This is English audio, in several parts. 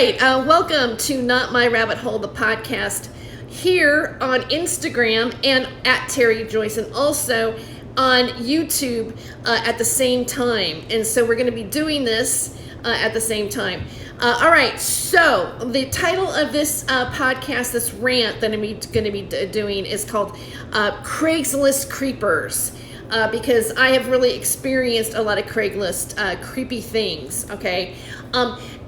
right, welcome to Not My Rabbit Hole, the podcast here on Instagram and at Tere Joyce, and also on YouTube at the same time. And so we're going to be doing this at the same time. All right, so the title of this podcast, this rant that I'm going to be doing is called Craigslist Creepers. Because I have really experienced a lot of Craigslist creepy things, okay?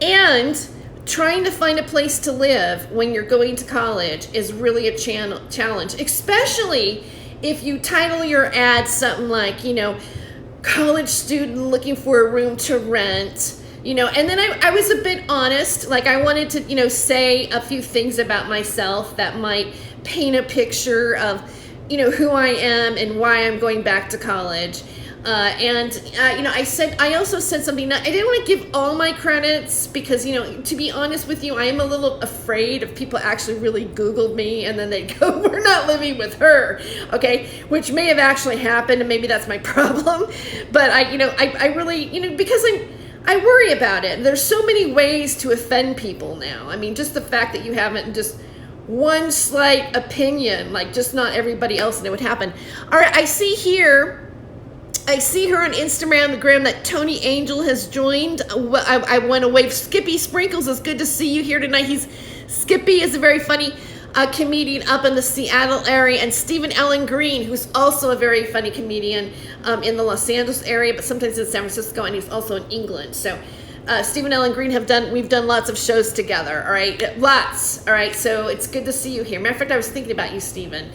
And trying to find a place to live when you're going to college is really a challenge, especially if you title your ad something like, college student looking for a room to rent, and then I was a bit honest, like I wanted to, say a few things about myself that might paint a picture of, who I am and why I'm going back to college. I also said something, I didn't want to give all my credits because, to be honest with you, I am a little afraid if people actually really Googled me and then they go, we're not living with her, okay, which may have actually happened and maybe that's my problem. But I really, because I worry about it. There's so many ways to offend people now. I mean, just the fact that you haven't just one slight opinion, like just not everybody else, and it would happen. All right, I see her on Instagram that Tony Angel has joined. I want to wave. Skippy Sprinkles, it's good to see you here tonight. Skippy is a very funny comedian up in the Seattle area, and Stephen Allen Green, who's also a very funny comedian in the Los Angeles area, but sometimes in San Francisco, and he's also in England. So Stephen Allen Green we've done lots of shows together, all right? Lots, all right? So it's good to see you here. Matter of fact, I was thinking about you, Stephen.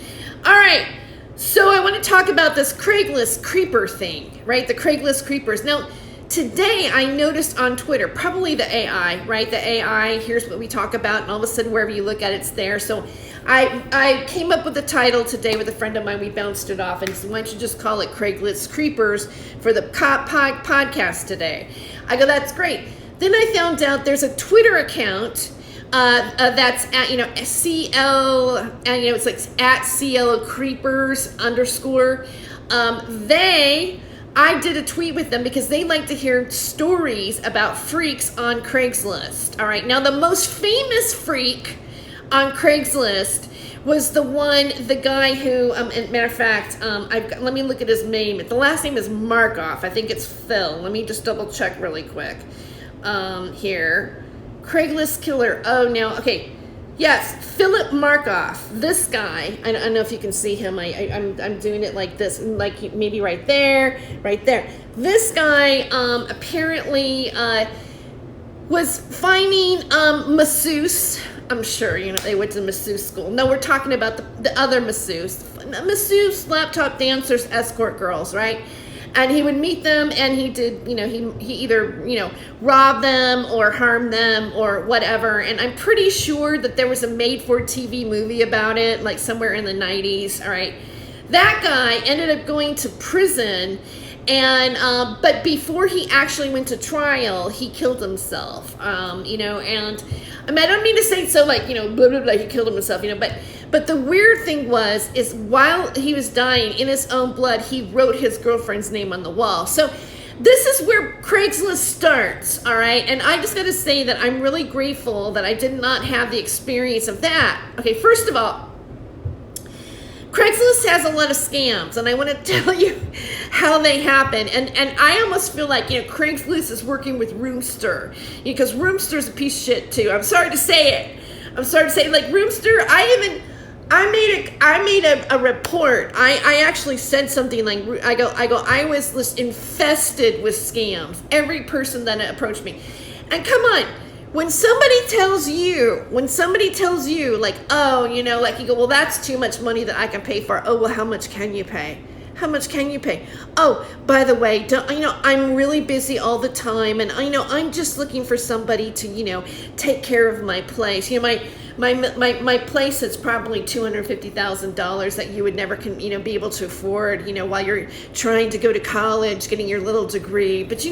All right, so I want to talk about this Craigslist creeper thing, right? The Craigslist creepers. Now, today I noticed on Twitter, probably the AI, right? The AI, here's what we talk about, and all of a sudden, wherever you look at it, it's there. So I came up with the title today with a friend of mine. We bounced it off, and said, why don't you just call it Craigslist Creepers for the podcast today? I go, that's great. Then I found out there's a Twitter account that's at, CL, and it's like at CL Creepers _. I did a tweet with them because they like to hear stories about freaks on Craigslist. All right. Now, the most famous freak on Craigslist was the guy who, matter of fact, let me look at his name. The last name is Markoff. I think it's Phil. Let me just double check really quick. Here. Craigslist killer. Oh, no. Okay. Yes, Philip Markoff. This guy, I don't know if you can see him. I'm doing it like this, like maybe right there, right there. This guy apparently was finding masseuse. I'm sure, they went to masseuse school. No, we're talking about the other masseuse. Masseuse, laptop dancers, escort girls, right? And he would meet them, and he did, he either, rob them or harm them or whatever. And I'm pretty sure that there was a made-for-TV movie about it, like somewhere in the 90s, all right? That guy ended up going to prison, and but before he actually went to trial, he killed himself, and I mean, I don't mean to say so like, blah, blah, blah, he killed himself, but the weird thing is while he was dying in his own blood, he wrote his girlfriend's name on the wall. So this is where Craigslist starts, all right? And I just got to say that I'm really grateful that I did not have the experience of that. Okay, first of all, Craigslist has a lot of scams, and I want to tell you how they happen. And I almost feel like, Craigslist is working with Roomster, because Roomster's a piece of shit too. I'm sorry to say it. Like Roomster, I made a report. I actually said something like, I was just infested with scams. Every person that approached me. And come on. When somebody tells you, like, oh, like you go, well, that's too much money that I can pay for. Oh, well, how much can you pay? Oh, by the way, I'm really busy all the time, and I'm just looking for somebody to, take care of my place. My place is probably $250,000 that you would never be able to afford, while you're trying to go to college, getting your little degree. But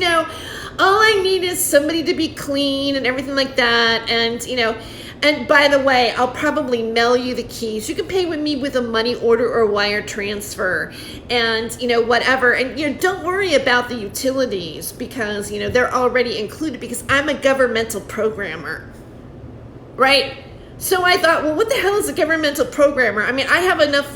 all I need is somebody to be clean and everything like that. And by the way, I'll probably mail you the keys. You can pay with me with a money order or wire transfer, and whatever. And don't worry about the utilities because they're already included because I'm a governmental programmer. right? So I thought, well, what the hell is a governmental programmer? I mean, I have enough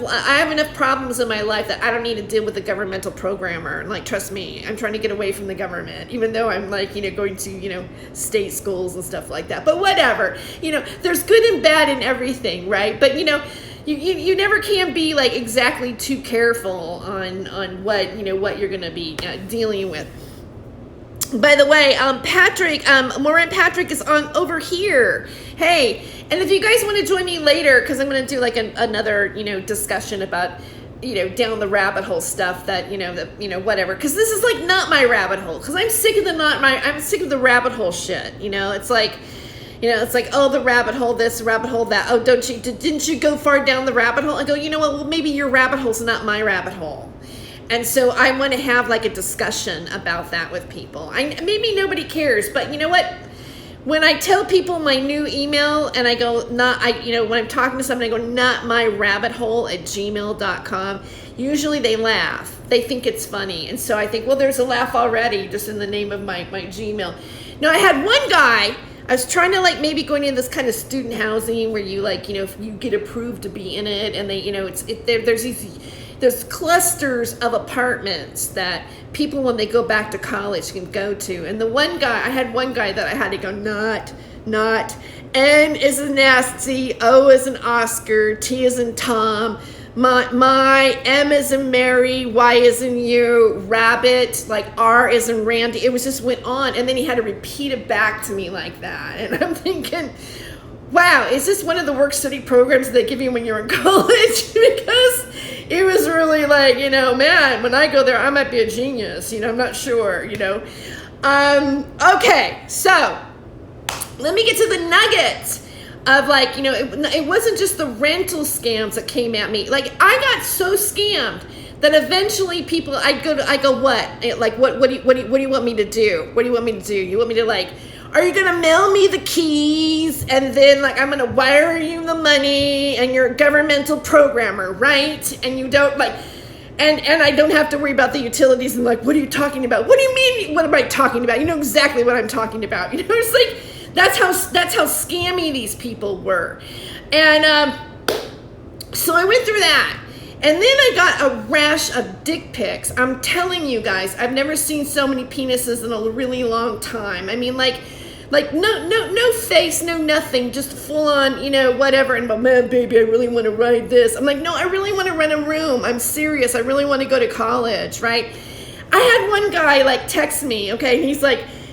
problems in my life that I don't need to deal with a governmental programmer. And like, trust me, I'm trying to get away from the government, even though I'm like, going to, state schools and stuff like that. But whatever, there's good and bad in everything, right? But you never can be like exactly too careful on what you're going to be dealing with. By the way, Patrick, Moran Patrick is on over here. Hey, and if you guys want to join me later, because I'm going to do like another, discussion about, down the rabbit hole stuff that, whatever. Because this is like not my rabbit hole. Because I'm sick of I'm sick of the rabbit hole shit. It's like, oh, the rabbit hole this, rabbit hole that. Oh, didn't you go far down the rabbit hole? I go, you know what? Well, maybe your rabbit hole's not my rabbit hole. And so I want to have like a discussion about that with people. Maybe nobody cares, but you know what? When I tell people my new email and I go, when I'm talking to somebody, I go, notmyrabbithole@gmail.com, usually they laugh. They think it's funny. And so I think, well, there's a laugh already just in the name of my Gmail. Now I had one guy, I was trying to like maybe going into this kind of student housing where you like, if you get approved to be in it and they, there's clusters of apartments that people, when they go back to college, can go to. And I had one guy that I had to go, not, N is in Nancy, O is in Oscar, T is in Tom, my, M is in Mary, Y is in you, rabbit, like R is in Randy. It was just went on. And then he had to repeat it back to me like that. And I'm thinking, wow, is this one of the work study programs they give you when you're in college? Because it was really like, man, when I go there, I might be a genius. I'm not sure, Okay, so let me get to the nuggets of like, it wasn't just the rental scams that came at me. Like, I got so scammed that eventually people, I go, what? Like, what do you want me to do? What do you want me to do? You want me to like, are you going to mail me the keys and then like I'm going to wire you the money and you're a governmental programmer, right? And you don't like, and I don't have to worry about the utilities and like, what are you talking about? What do you mean? What am I talking about? You know exactly what I'm talking about. It's like, that's how scammy these people were. And so I went through that. And then I got a rash of dick pics. I'm telling you guys, I've never seen so many penises in a really long time. I mean, like no face, no nothing, just full on, whatever. And man, baby, I really want to ride this. I'm like, no, I really want to rent a room. I'm serious. I really want to go to college, right? I had one guy like text me, okay?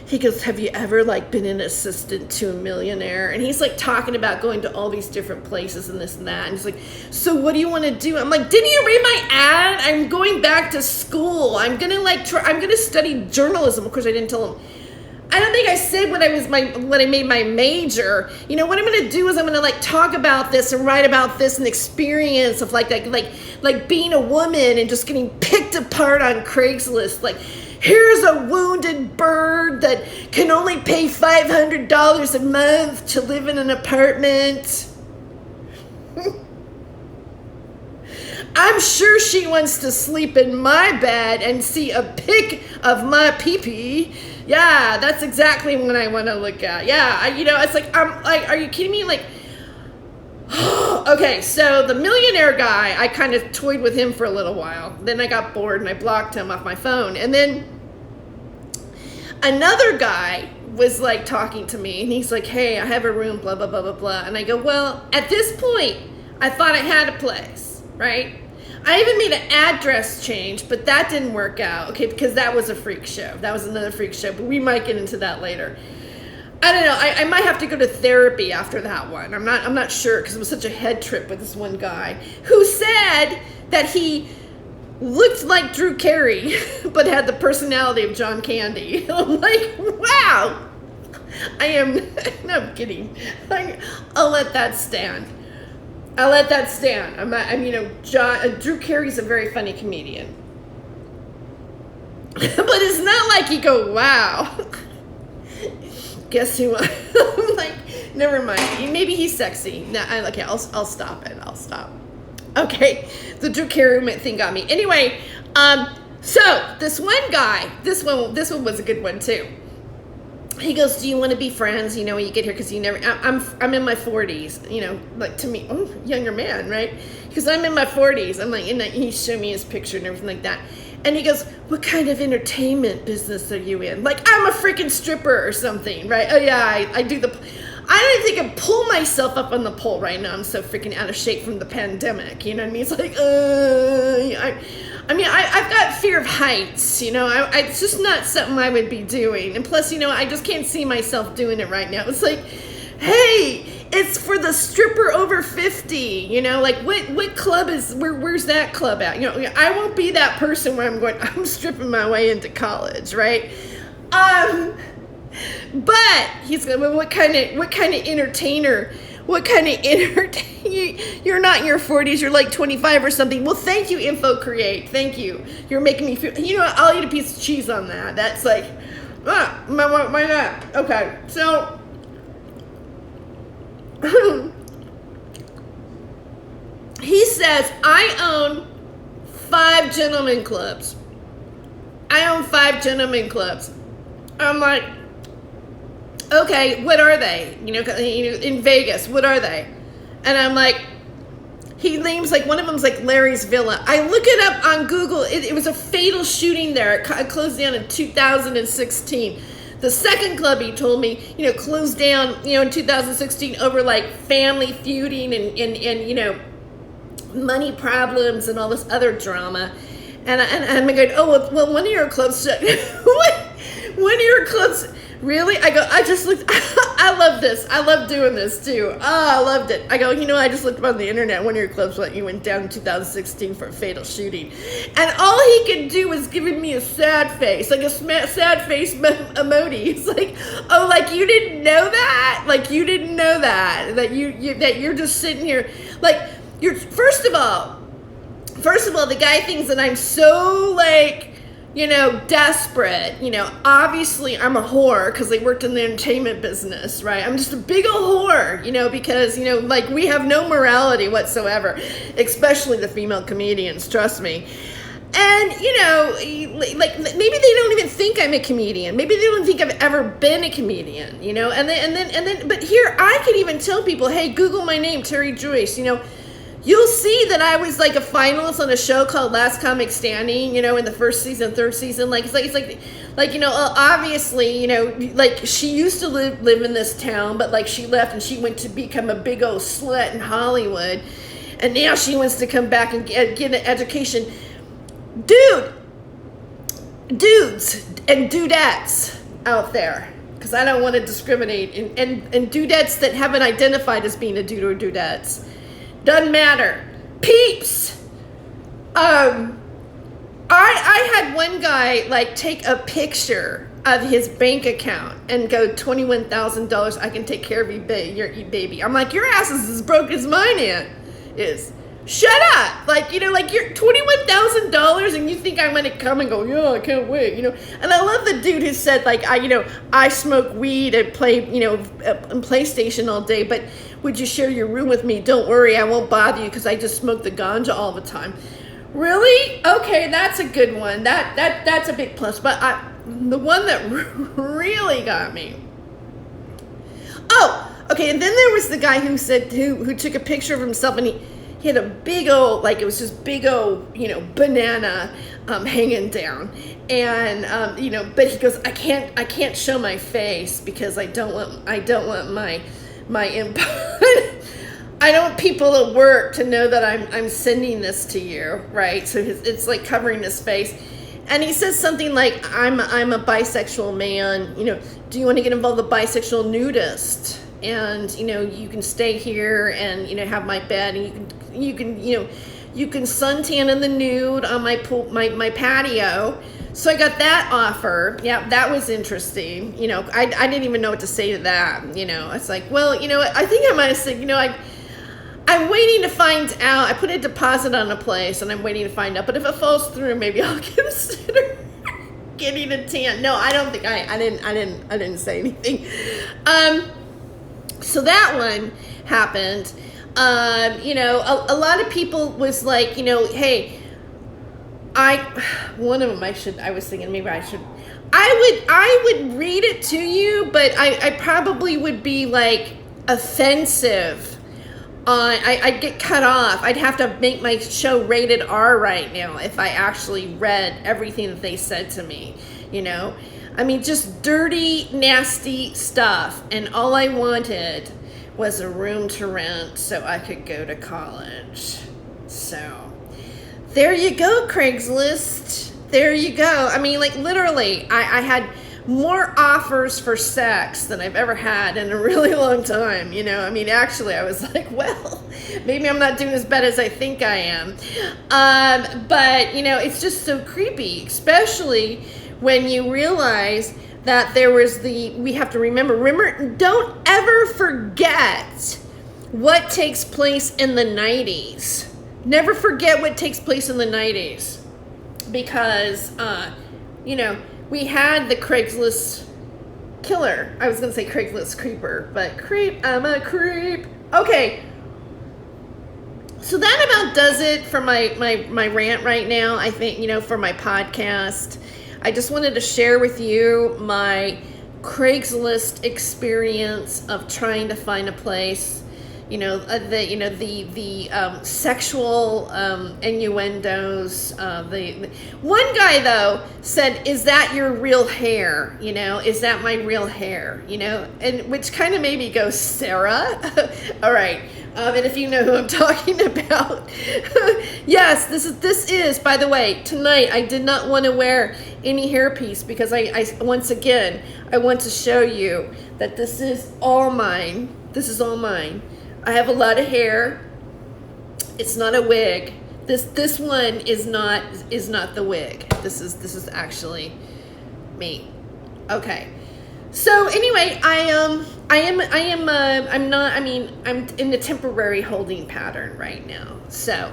He goes, have you ever like been an assistant to a millionaire? And he's like talking about going to all these different places and this and that. And he's like, so what do you want to do? I'm like, didn't you read my ad? I'm going back to school. I'm going to I'm going to study journalism. Of course, I didn't tell him. I don't think I said when I made my major. What I'm going to do is I'm going to like talk about this and write about this and experience of like being a woman and just getting picked apart on Craigslist. Like, here's a wounded bird that can only pay $500 a month to live in an apartment. I'm sure she wants to sleep in my bed and see a pic of my pee-pee. Yeah, that's exactly what I want to look at. Yeah, it's like, I'm like, are you kidding me? Like, okay, so the millionaire guy, I kind of toyed with him for a little while. Then I got bored and I blocked him off my phone. And then another guy was like talking to me and he's like, hey, I have a room, blah, blah, blah, blah, blah. And I go, well, at this point, I thought I had a place, right? I even made an address change, but that didn't work out, okay, because that was a freak show. That was another freak show, but we might get into that later. I don't know. I might have to go to therapy after that one. I'm not sure because it was such a head trip with this one guy who said that he looked like Drew Carey, but had the personality of John Candy. I'm like, wow. No, I'm kidding. I'll let that stand. Drew Carey's a very funny comedian. But it's not like you go, wow. Guess who? I'm like, never mind. Maybe he's sexy. Okay, I'll stop it. I'll stop. Okay, the Drew Carey thing got me. Anyway, so this one guy, this one was a good one too. he goes, do you want to be friends, when you get here? Because I'm in my 40s, like to me, oh, younger man, right? Because I'm in my 40s. I'm like, and he showed me his picture and everything like that. And he goes, what kind of entertainment business are you in? Like, I'm a freaking stripper or something, right? Oh, yeah, I do I don't even think I can pull myself up on the pole right now. I'm so freaking out of shape from the pandemic, you know what I mean? It's like, I've got fear of heights, it's just not something I would be doing. And plus, I just can't see myself doing it right now. It's like, hey, it's for the stripper over 50, like what club where's that club at? I won't be that person where I'm stripping my way into college, right? But he's going, well, what kind of entertainer? You're not in your 40s, you're like 25 or something. Well, thank you, Info Create. Thank you. You're making me feel, I'll eat a piece of cheese on that. That's like, why not? Okay, so, he says, I own 5 gentlemen clubs. I'm like, okay, what are they? In Vegas, what are they? And I'm like, he names, like, one of them's like Larry's Villa. I look it up on Google. It was a fatal shooting there. It closed down in 2016. The second club, he told me, closed down, in 2016 over, like, family feuding and money problems and all this other drama. And I'm going, oh, well, one of your clubs, one of your clubs, really? I go, I just looked, I love this. I love doing this too. Oh, I loved it. I go, I just looked up on the internet. One of your clubs went down in 2016 for a fatal shooting. And all he could do was giving me a sad face, like a sad face emoji. It's like, oh, like you didn't know that? Like you didn't know that that you're just sitting here. Like, first of all, the guy thinks that I'm so, like, desperate. Obviously I'm a whore because I worked in the entertainment business, right? I'm just a big old whore, because, like, we have no morality whatsoever, especially the female comedians, trust me. And, like, maybe they don't even think I'm a comedian. Maybe they don't think I've ever been a comedian, and then, but here I can even tell people, hey, Google my name, Tere Joyce, you'll see that I was like a finalist on a show called Last Comic Standing, in the first season, third season. Like, obviously, like she used to live in this town, but like she left and she went to become a big old slut in Hollywood. And now she wants to come back and get an education. Dudes and dudettes out there, because I don't want to discriminate, and dudettes that haven't identified as being a dude or dudettes. Doesn't matter. Peeps. I had one guy like take a picture of his bank account and go, $21,000. I can take care of you, baby. I'm like, your ass is as broke as mine is. Shut up. Like, like you're $21,000 and you think I'm going to come and go, yeah, I can't wait, And I love the dude who said, like, I smoke weed and play, PlayStation all day, but would you share your room with me? Don't worry, I won't bother you because I just smoke the ganja all the time. Really? Okay, that's a good one. That's a big plus. But the one that really got me. Oh, okay. And then there was the guy who said who took a picture of himself and he had a big old, like, it was just big old, banana hanging down. And but he goes, I can't show my face because I don't want my input. I don't want people at work to know that I'm sending this to you, right? So it's like covering his face. And he says something like, I'm a bisexual man, do you want to get involved with a bisexual nudist? And you can stay here and have my bed, and you can suntan in the nude on my pool, my patio. So I got that offer. Yeah, that was interesting. I didn't even know what to say to that. It's like, well, I think I might have said, I'm waiting to find out. I put a deposit on a place and I'm waiting to find out. But if it falls through, maybe I'll consider getting a tan. No, I don't think I didn't say anything. So that one happened. A lot of people was like, hey, one of them I was thinking maybe I should, I would read it to you, but I probably would be like offensive. I'd get cut off. I'd have to make my show rated R right now if I actually read everything that they said to me, you know? I mean, just dirty, nasty stuff. And all I wanted was a room to rent so I could go to college. So, there you go, Craigslist. There you go. I mean, like, literally, I had more offers for sex than I've ever had in a really long time, you know? I mean, actually, I was like, well, maybe I'm not doing as bad as I think I am. But, you know, it's just so creepy, especially when you realize that there was we have to remember, don't ever forget what takes place in the 90s. Never forget what takes place in the 90s. Because, you know, we had the Craigslist killer. I was going to say Craigslist creeper, but I'm a creep. Okay. So that about does it for my rant right now. I think, you know, for my podcast. I just wanted to share with you my Craigslist experience of trying to find a place. You know, the sexual innuendos. One guy though said, "Is that your real hair? You know, is that my real hair? You know," and which kind of made me go, "Sarah." All right, and if you know who I'm talking about, yes, this is. By the way, tonight I did not want to wear any hairpiece because I once again I want to show you that this is all mine. This is all mine. I have a lot of hair. It's not a wig. This one is not the wig. This is actually me. Okay. So anyway, I'm in a temporary holding pattern right now. So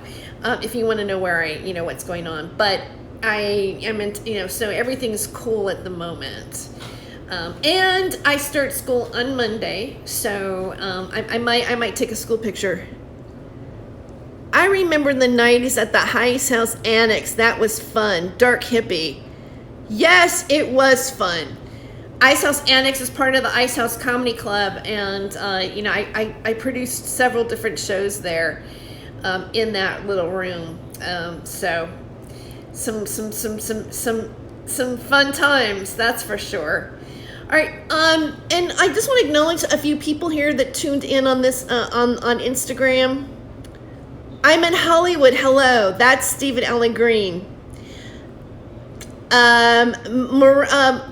if you want to know what's going on, but I am in, so everything's cool at the moment. And I start school on Monday, so I might take a school picture. I remember the 90s at the Ice House Annex. That was fun. Dark hippie. Yes, it was fun. Ice House Annex is part of the Ice House Comedy Club, and I produced several different shows there in that little room. So some fun times, that's for sure. All right, and I just want to acknowledge a few people here that tuned in on this on Instagram. I'm in Hollywood. Hello, that's Stephen Allen Green. Moran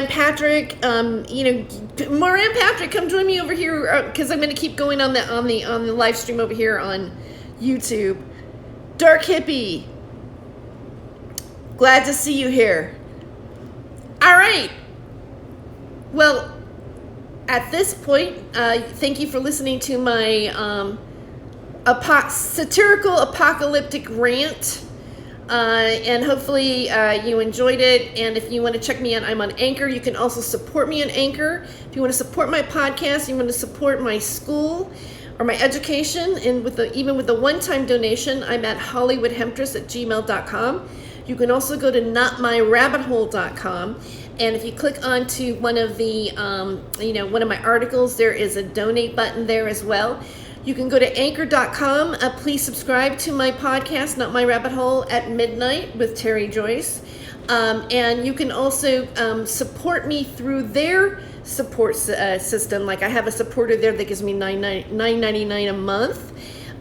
Patrick. Moran Patrick, come join me over here because I'm going to keep going on the live stream over here on YouTube. Dark hippie. Glad to see you here. All right. Well, at this point, thank you for listening to my satirical apocalyptic rant. And hopefully you enjoyed it. And if you want to check me out, I'm on Anchor. You can also support me on Anchor. If you want to support my podcast, you want to support my school or my education, and even with a one-time donation, I'm at hollywoodhemptress@gmail.com. You can also go to notmyrabbithole.com. And if you click onto one of the, one of my articles, there is a donate button there as well. You can go to anchor.com. Please subscribe to my podcast, Not My Rabbit Hole, at midnight with Tere Joyce. And you can also support me through their support system. Like I have a supporter there that gives me $9.99 a month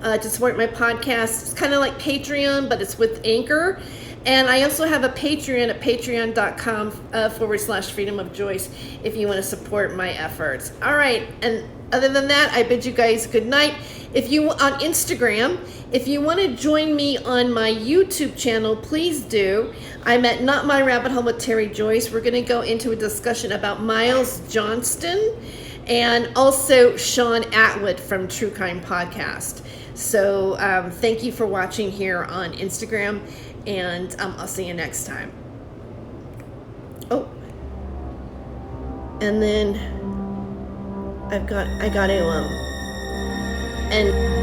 to support my podcast. It's kind of like Patreon, but it's with Anchor. And I also have a Patreon at patreon.com/freedom of Joyce if you want to support my efforts. All right. And other than that, I bid you guys good night. If you on Instagram, if you want to join me on my YouTube channel, please do. I'm at Not My Rabbit Hole with Tere Joyce. We're going to go into a discussion about Miles Johnston and also Sean Atwood from True Crime Podcast. So thank you for watching here on Instagram. And I'll see you next time. Oh, and then I got a and